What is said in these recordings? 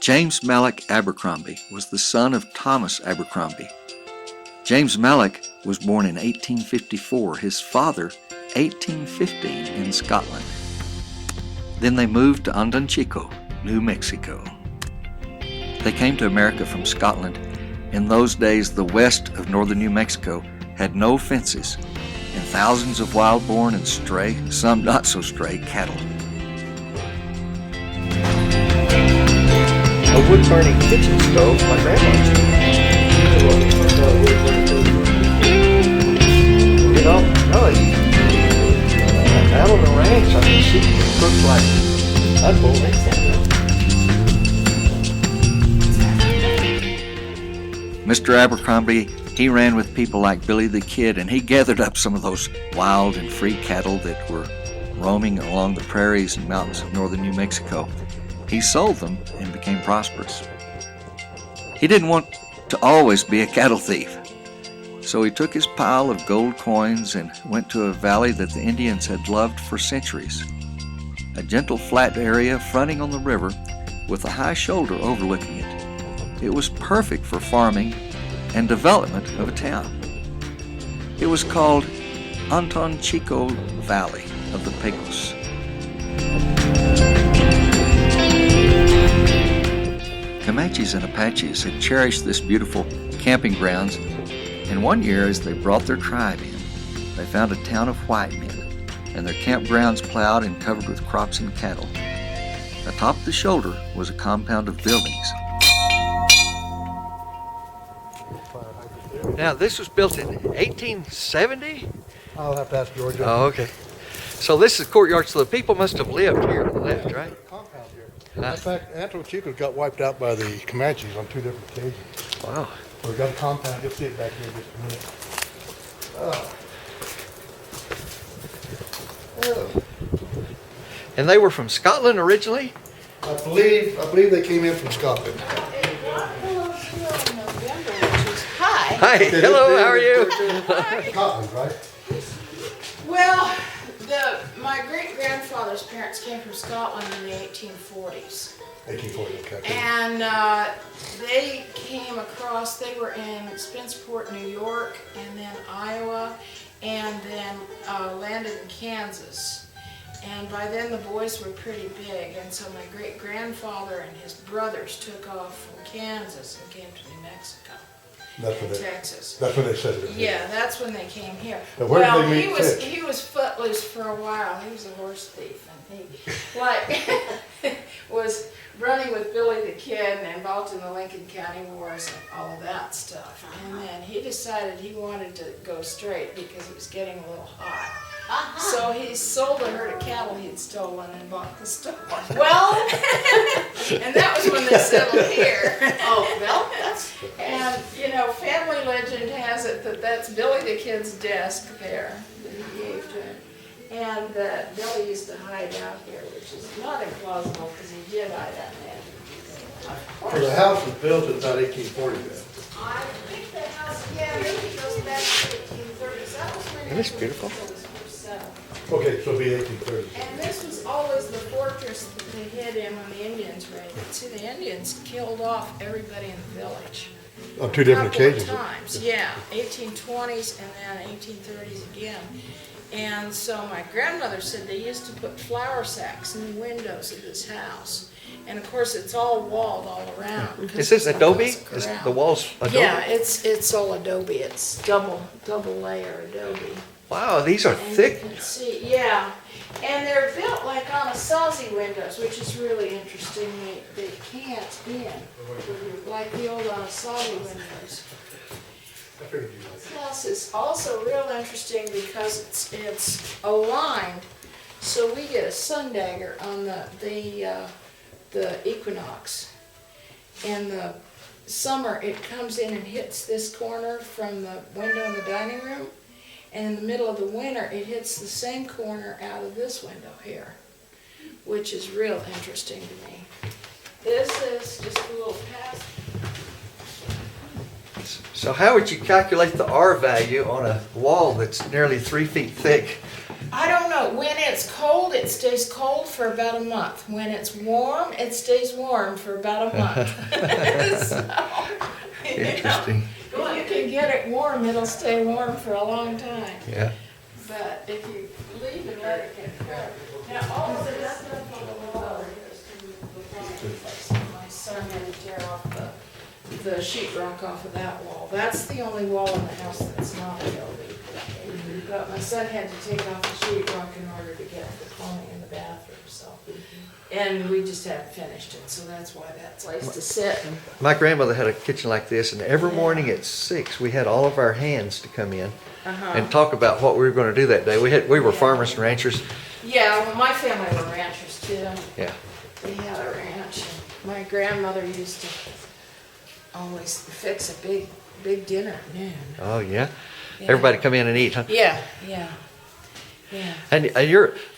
James Mallock Abercrombie was the son of Thomas Abercrombie. James Mallock was born in 1854, his father 1815 in Scotland. Then they moved to Anton, Chico, New Mexico. They came to America from Scotland. In those days, the west of northern New Mexico had no fences and thousands of wild-born and stray, some not so stray, cattle. A wood-burning kitchen stove, my grandma's. You know, out on the ranch, I mean, she cooked like unbelievable. Mr. Abercrombie, he ran with people like Billy the Kid, and he gathered up some of those wild and free cattle that were roaming along the prairies and mountains of northern New Mexico. He sold them and became prosperous. He didn't want to always be a cattle thief, so he took his pile of gold coins and went to a valley that the Indians had loved for centuries. A gentle flat area fronting on the river with a high shoulder overlooking it. It was perfect for farming and development of a town. It was called Anton Chico Valley of the Pecos. Comanches and Apaches had cherished this beautiful camping grounds, and one year as they brought their tribe in, they found a town of white men, and their campgrounds plowed and covered with crops and cattle. Atop the shoulder was a compound of buildings. Now, this was built in 1870? I'll have to ask Georgia. Oh, okay. So this is courtyard, so the people must have lived here on the left, right? Compound here. In fact, Anton Chico got wiped out by the Comanches on 2 different occasions. Wow. We've got a compound. You'll see it back here in just a minute. And they were from Scotland originally? I believe they came in from Scotland. Hi, hello, how are you? Scotland, right? Well, my great-grandfather's parents came from Scotland in the 1840s. 1840, okay. And they came across, they were in Spenceport, New York, and then Iowa, and then landed in Kansas. And by then the boys were pretty big, and so my great-grandfather and his brothers took off from Kansas and came to New Mexico. Texas. That's when they settled it. Yeah, that's when they came here. Now, where did they meet Fitch? He was footloose for a while. He was a horse thief, and he was running with Billy the Kid and involved in the Lincoln County Wars and all of that stuff. And then he decided he wanted to go straight because it was getting a little hot. So he sold a herd of cattle he'd stolen and bought the store. Well, And that was when they settled here. oh, well, that's... And, you know, family legend has it that that's Billy the Kid's desk there that he gave to him. And that Billy used to hide out here, which is not implausible because he did hide out there. So the house was built in about 1840 then. I think the house, yeah, maybe it goes back to 1830s. That was when Isn't this beautiful? it was first settled. Okay, so it'll be 1830. And this was always the fortress that they hid in when the Indians raided. See, the Indians killed off everybody in the village. On 2 different Couple of occasions. times, yeah, 1820s and then 1830s again. And so my grandmother said they used to put flour sacks in the windows of this house. And of course, it's all walled all around. Is this adobe? Is Is the walls adobe? Yeah, it's all adobe. It's double layer adobe. Wow, these are And thick. you can see, yeah. And they're built like on a Sawsey windows, which is really interesting. They can't in, like the old Sawsey windows. This house is also real interesting because it's aligned, so we get a sun dagger on the equinox. In the summer, it comes in and hits this corner from the window in the dining room. And in the middle of the winter, it hits the same corner out of this window here, which is real interesting to me. This is just a little past. So how would you calculate the R value on a wall that's nearly 3 feet thick? I don't know. No, when it's cold, it stays cold for about a month. When it's warm, it stays warm for about a month. So, Interesting. If you can get it warm, it'll stay warm for a long time. Yeah. But if you leave and let it get cold. Now, all of this stuff on the wall is to the fireplace. My son had to tear off the sheetrock off of that wall. That's the only wall in the house that's not adobe. But my son had to take off the sheetrock in order to get the plumbing in the bathroom, so. And we just haven't finished it, so that's why that place to sit. My grandmother had a kitchen like this, and every morning at 6, we had all of our hands to come in and talk about what we were going to do that day. We were farmers and ranchers. Yeah, well, my family were ranchers too. Yeah. We had a ranch. And my grandmother used to always fix a big dinner at noon. Oh, yeah? Yeah. Everybody come in and eat, huh? Yeah. And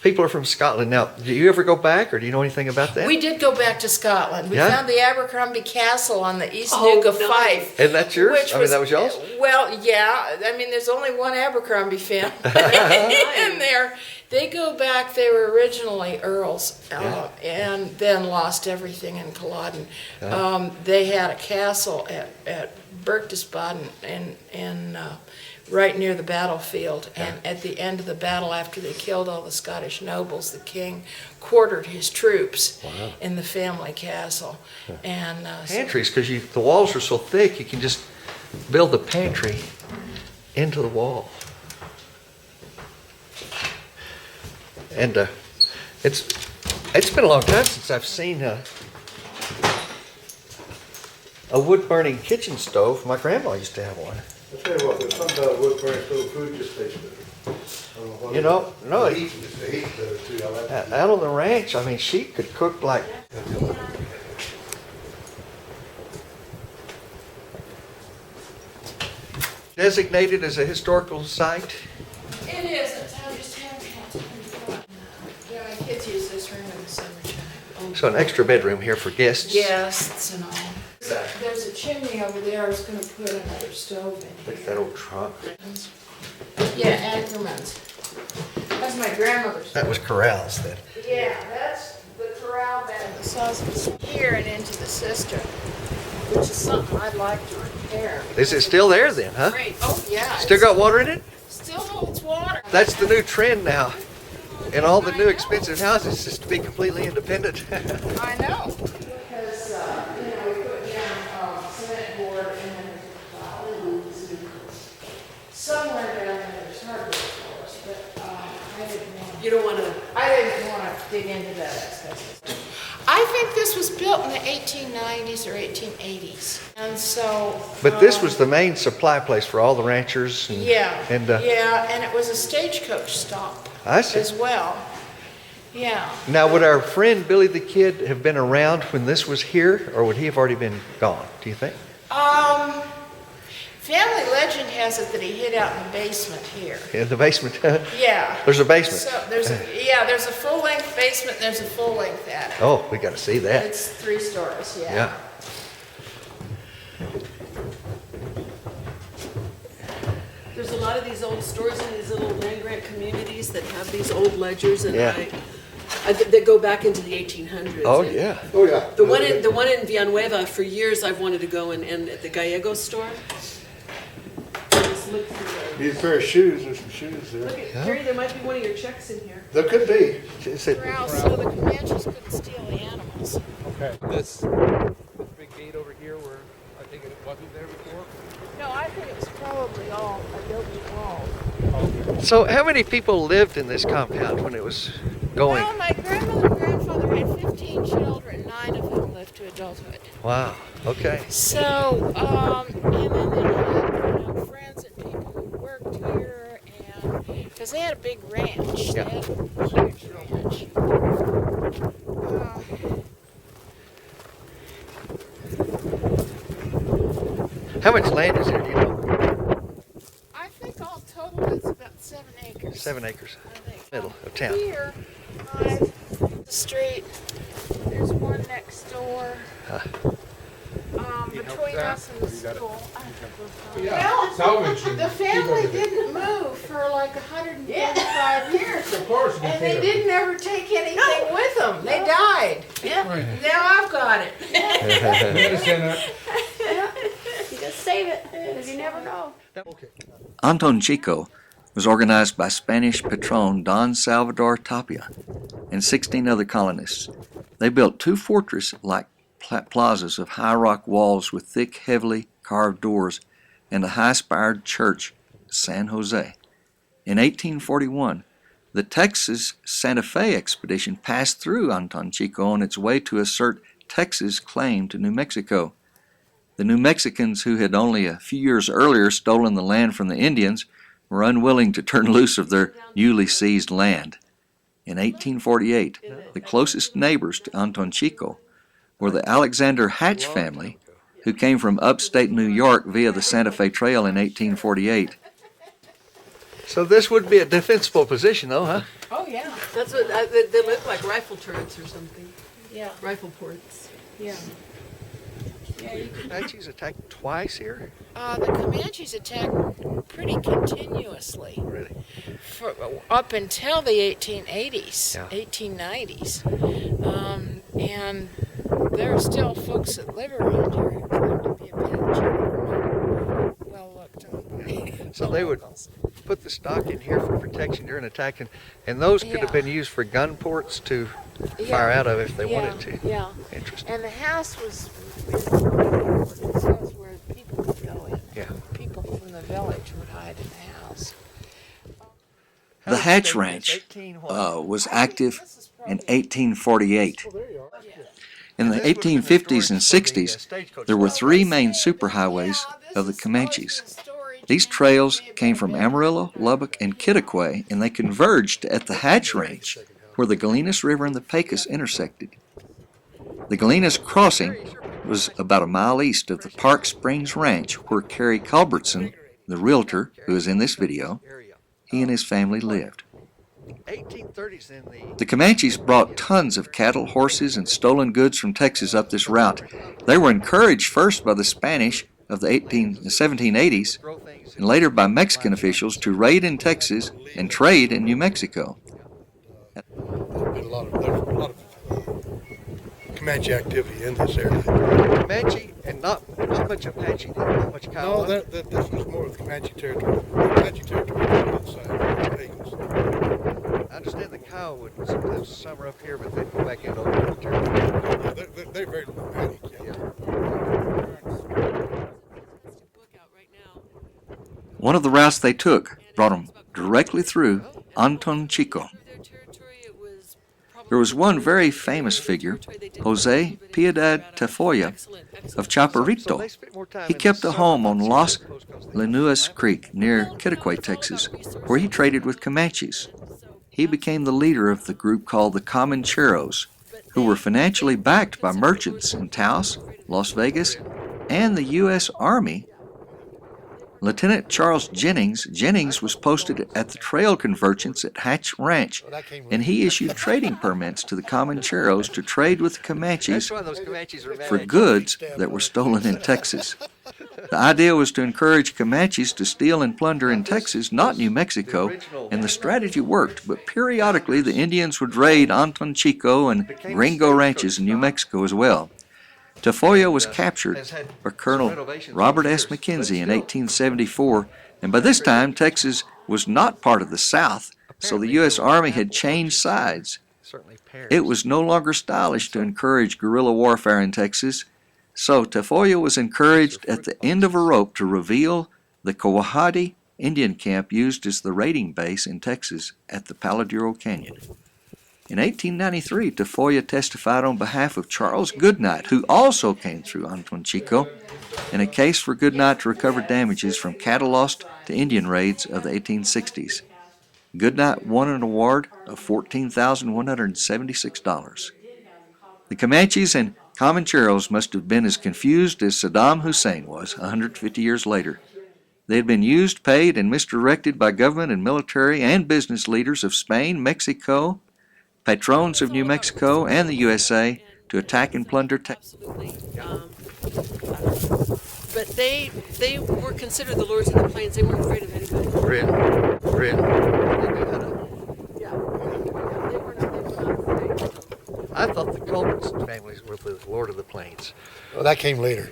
people are from Scotland. Now, do you ever go back, or do you know anything about that? We did go back to Scotland. We Yeah? found the Abercrombie Castle on the East Oh, Neuk of nice. Fife. And that's yours? Which I mean, that was yours? Well, yeah. I mean, there's only one Abercrombie family in there. They go back, they were originally Earls, and then lost everything in Culloden. They had a castle at Berchtesgaden in right near the battlefield, and at the end of the battle, after they killed all the Scottish nobles, the king quartered his troops in the family castle. And Pantries, because the walls are so thick, you can just build the pantry into the wall. And it's been a long time since I've seen a wood-burning kitchen stove. My grandma used to have one. I tell you what, there's something about wood burning stove food just tastes better. I don't know what You it know, is. no, The heat better too. I like the out on the ranch, I mean, she could cook like, designated as a historical site. it isn't. I just haven't had time to go. Yeah, my kids use this room in the summertime. So an extra bedroom here for guests. Guests and all. There's a chimney over there. I was going to put another stove in. Look at that old trunk. Yeah, Ackerman's. That's my grandmother's. That was corrals then. Yeah, that's the corral bed. The sausage here and into the cistern, which is something I'd like to repair. Is it still there then, huh? Great. Oh, yeah. Still got water in it? Still holds water. That's the new trend now. In all the new expensive houses is to be completely independent. I know. Because, we put down cement board and then there's a plow. Somewhere down there there's hardwood floors, but I didn't want You don't want to. to dig into that expensive. I think this was built in the 1890s or 1880s. And so. But this was the main supply place for all the ranchers. And, Yeah, and and it was a stagecoach stop I see. as well. Yeah. Now, would our friend Billy the Kid have been around when this was here, or would he have already been gone, do you think? Family legend has it that he hid out in the basement here. In the basement? Yeah. There's a basement. So there's a full-length basement, and there's a full-length attic. Oh, we got to see that. It's 3 stories, yeah. Yeah. There's a lot of these old stores in these little land grant communities that have these old ledgers, and Yeah. that go back into the 1800s. Oh, And yeah. Oh, yeah. The one in Villanueva, for years I've wanted to go and at the Gallego store. Just look through there. Need a pair of shoes, there's some shoes there. Look at, Terry, there might be one of your checks in here. There could be. Is it- Corral, so the Comanches couldn't steal the animals. Okay. This big gate over here where I think it wasn't there before. No, I think it was probably all adobe walls. So how many people lived in this compound when it was going? Well, my grandmother and grandfather had 15 children, 9 of whom lived to adulthood. Wow, okay. So, and then they had friends and people who worked here, and because they had a big ranch, Yeah. they had a huge ranch. How much land is there, do you know? I think all total it's about 7 acres. 7 acres. I think. Middle of town. Here, the street. There's one next door. But between us and the school. Yeah, salvage. The family didn't move for like 135 years. Of course. And they didn't ever take anything with them. They died. Right. Now I've got it. You understand that? You just save it, because you never know. Anton Chico was organized by Spanish patron Don Salvador Tapia and 16 other colonists. They built 2 fortress-like plazas of high rock walls with thick, heavily carved doors and a high-spired church, San Jose. In 1841, the Texas Santa Fe expedition passed through Anton Chico on its way to assert Texas' claim to New Mexico. The New Mexicans, who had only a few years earlier stolen the land from the Indians, were unwilling to turn loose of their newly seized land. In 1848, the closest neighbors to Anton Chico were the Alexander Hatch family, who came from upstate New York via the Santa Fe Trail in 1848. So this would be a defensible position, though, huh? Oh, yeah. That's what, they look like rifle turrets or something, Yeah. rifle ports. Yeah. Yeah, you could, Comanches attacked twice here? the Comanches attacked pretty continuously Really? for, up until the 1880s, Yeah. 1890s. And there are still folks that live around here who claim to be Apache. Well looked on. So they would put the stock in here for protection during attack, and those could have been used for gun ports to fire out of if they wanted to. Yeah. Interesting. And the house was it says where people would go in. Yeah. People from the village would hide in the house. The Hatch Ranch was active in 1848. In the 1850s and 60s, there were 3 main superhighways of the Comanches. These trails came from Amarillo, Lubbock, and Kittiquay, and they converged at the Hatch Ranch, where the Galenas River and the Pecos intersected. The Galenas Crossing was about a mile east of the Park Springs Ranch, where Kerry Culbertson, the realtor who is in this video, he and his family lived. 1830s in The Comanches brought tons of cattle, horses, and stolen goods from Texas up this route. They were encouraged first by the Spanish of the 1780s and later by Mexican officials to raid in Texas and trade in New Mexico. There's a lot of Comanche activity in this area. Comanche and not much Apache, not much Kiowa. No, this was more of the Comanche territory. Comanche territory on this side, the Pagans. I understand the Kiowa would live summer up here, but they'd go back into the territory. They're very nomadic, yeah. One of the routes they took brought them directly through Anton Chico. There was one very famous figure, Jose Piedad Tafoya of Chaparrito. He kept a home on Los Lenuas Creek near Kittiquay, Texas, where he traded with Comanches. He became the leader of the group called the Comancheros, who were financially backed by merchants in Taos, Las Vegas, and the U.S. Army. Lieutenant Charles Jennings was posted at the trail convergence at Hatch Ranch, and he issued trading permits to the Comancheros to trade with the Comanches That's why those Comanches are for goods that were stolen in Texas. The idea was to encourage Comanches to steal and plunder in Texas, not New Mexico, and the strategy worked, but periodically the Indians would raid Anton Chico and Gringo ranches in New Mexico as well. Tafoya was captured by Colonel Robert S. McKenzie in 1874, and by this time Texas was not part of the South, so the U.S. Army had changed sides. It was no longer stylish to encourage guerrilla warfare in Texas, so Tafoya was encouraged at the end of a rope to reveal the Kawahati Indian camp used as the raiding base in Texas at the Paladuro Canyon. In 1893, Tafoya testified on behalf of Charles Goodnight, who also came through Anton Chico, in a case for Goodnight to recover damages from cattle lost to Indian raids of the 1860s. Goodnight won an award of $14,176. The Comanches and Comancheros must have been as confused as Saddam Hussein was 150 years later. They had been used, paid, and misdirected by government and military and business leaders of Spain, Mexico, patrons of New Mexico, and the USA to attack and plunder Texas. Absolutely. But they were considered the lords of the plains. They weren't afraid of anybody. Really? Yeah, they were not afraid. So. I thought the Culbertson families were the Lord of the Plains. Well, that came later.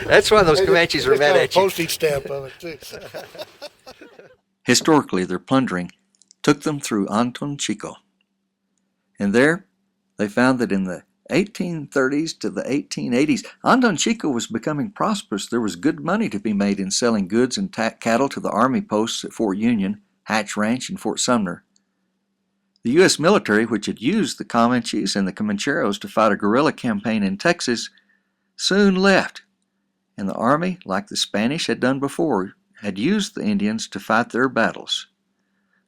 That's why those Comanches are mad at you. Postage stamp of it, too. Historically, their plundering took them through Anton, Chico. And there, they found that in the 1830s to the 1880s, Anton, Chico was becoming prosperous. There was good money to be made in selling goods and cattle to the army posts at Fort Union, Hatch Ranch, and Fort Sumner. The U.S. military, which had used the Comanches and the Comancheros to fight a guerrilla campaign in Texas, soon left, and the army, like the Spanish had done before, had used the Indians to fight their battles.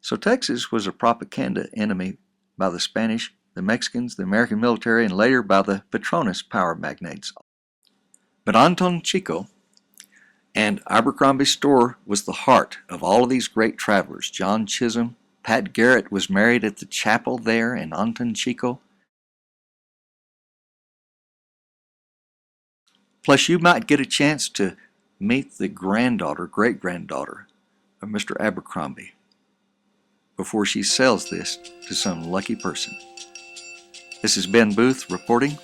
So Texas was a propaganda enemy by the Spanish, the Mexicans, the American military, and later by the Petronas power magnates. But Anton, Chico and Abercrombie's store was the heart of all of these great travelers. John Chisholm, Pat Garrett was married at the chapel there in Anton, Chico. Plus, you might get a chance to meet the great-granddaughter of Mr. Abercrombie before she sells this to some lucky person. This is Ben Boothe reporting